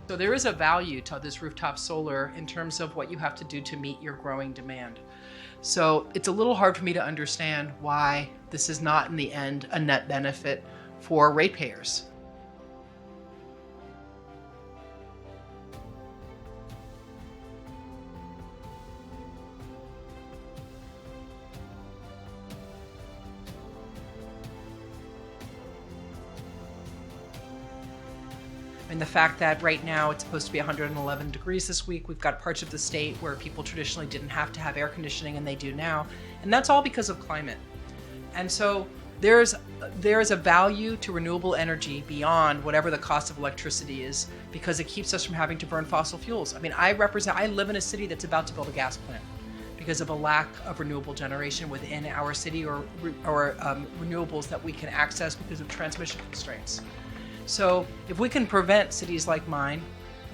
So there is a value to this rooftop solar in terms of what you have to do to meet your growing demand. So it's a little hard for me to understand why this is not in the end a net benefit for ratepayers. And the fact that right now it's supposed to be 111 degrees this week. We've got parts of the state where people traditionally didn't have to have air conditioning and they do now. And that's all because of climate. And so there's a value to renewable energy beyond whatever the cost of electricity is, because it keeps us from having to burn fossil fuels. I mean, I live in a city that's about to build a gas plant because of a lack of renewable generation within our city, or renewables that we can access because of transmission constraints. So if we can prevent cities like mine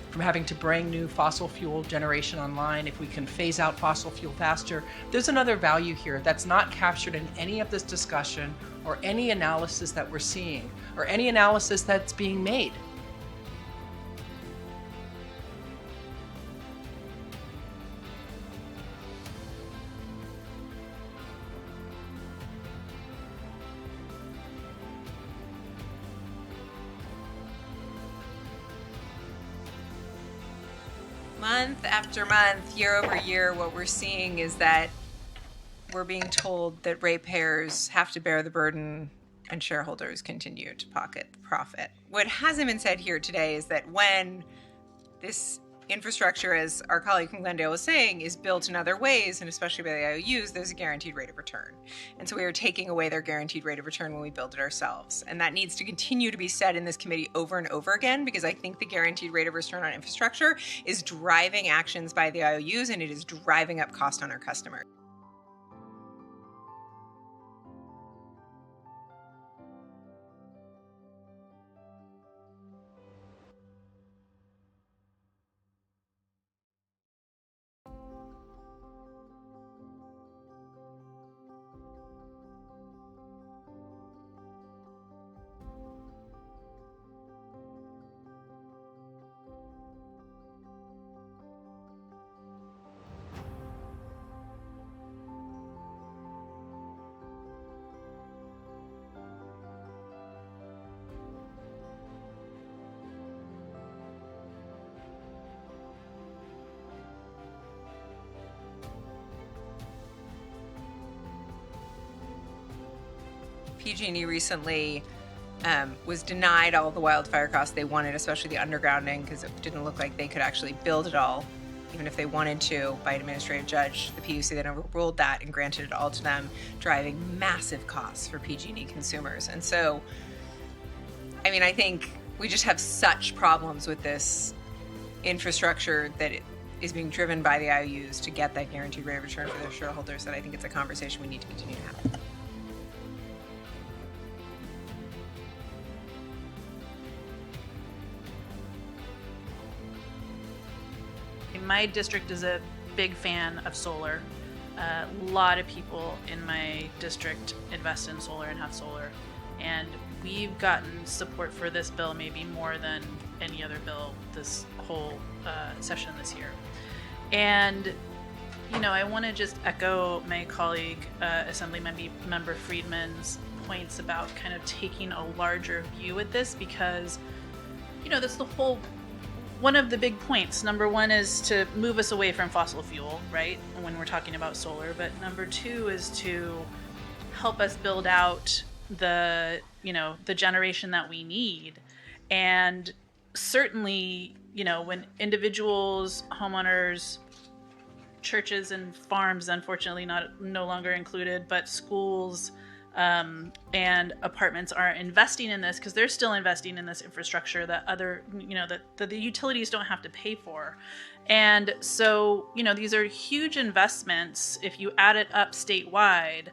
from having to bring new fossil fuel generation online, if we can phase out fossil fuel faster, there's another value here that's not captured in any of this discussion or any analysis that we're seeing or any analysis that's being made. Month after month, year over year, what we're seeing is that we're being told that ratepayers have to bear the burden and shareholders continue to pocket the profit. What hasn't been said here today is that when this infrastructure, as our colleague from Glendale was saying, is built in other ways, and especially by the IOUs, there's a guaranteed rate of return. And so we are taking away their guaranteed rate of return when we build it ourselves. And that needs to continue to be said in this committee over and over again, because I think the guaranteed rate of return on infrastructure is driving actions by the IOUs, and it is driving up cost on our customers. PG&E recently was denied all the wildfire costs they wanted, especially the undergrounding, because it didn't look like they could actually build it all, even if they wanted to, by an administrative judge. The PUC then overruled that and granted it all to them, driving massive costs for PG&E consumers. And so, I mean, I think we just have such problems with this infrastructure that it is being driven by the IOUs to get that guaranteed rate of return for their shareholders that I think it's a conversation we need to continue to have. My district is a big fan of solar. A lot of people in my district invest in solar and have solar. And we've gotten support for this bill maybe more than any other bill this whole session this year. And, you know, I want to just echo my colleague, Assemblymember Friedman's points about kind of taking a larger view at this, because, you know, that's the whole one of the big points. Number one is to move us away from fossil fuel, right, when we're talking about solar. But number two is to help us build out the generation that we need. And certainly, you know, when individuals, homeowners, churches and farms, unfortunately no longer included, but schools, and apartments are investing in this, because they're still investing in this infrastructure that that the utilities don't have to pay for. And so, you know, these are huge investments, if you add it up statewide,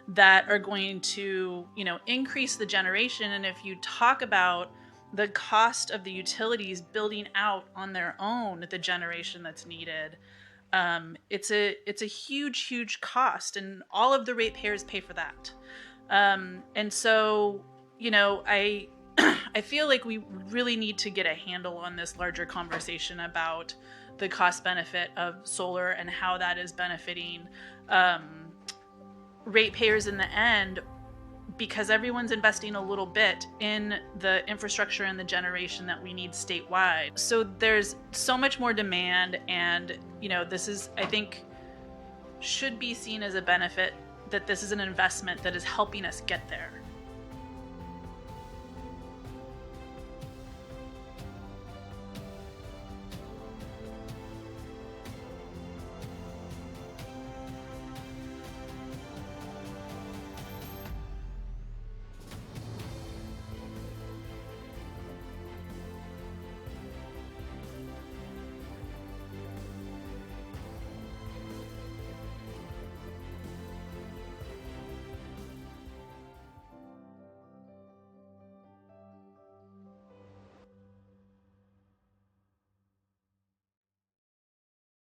that are going to, you know, increase the generation. And if you talk about the cost of the utilities building out on their own the generation that's needed, it's a huge cost, and all of the ratepayers pay for that. And so, you know, I I feel like we really need to get a handle on this larger conversation about the cost benefit of solar and how that is benefiting ratepayers in the end, because everyone's investing a little bit in the infrastructure and the generation that we need statewide. So there's so much more demand, and this is, I think, should be seen as a benefit, that this is an investment that is helping us get there.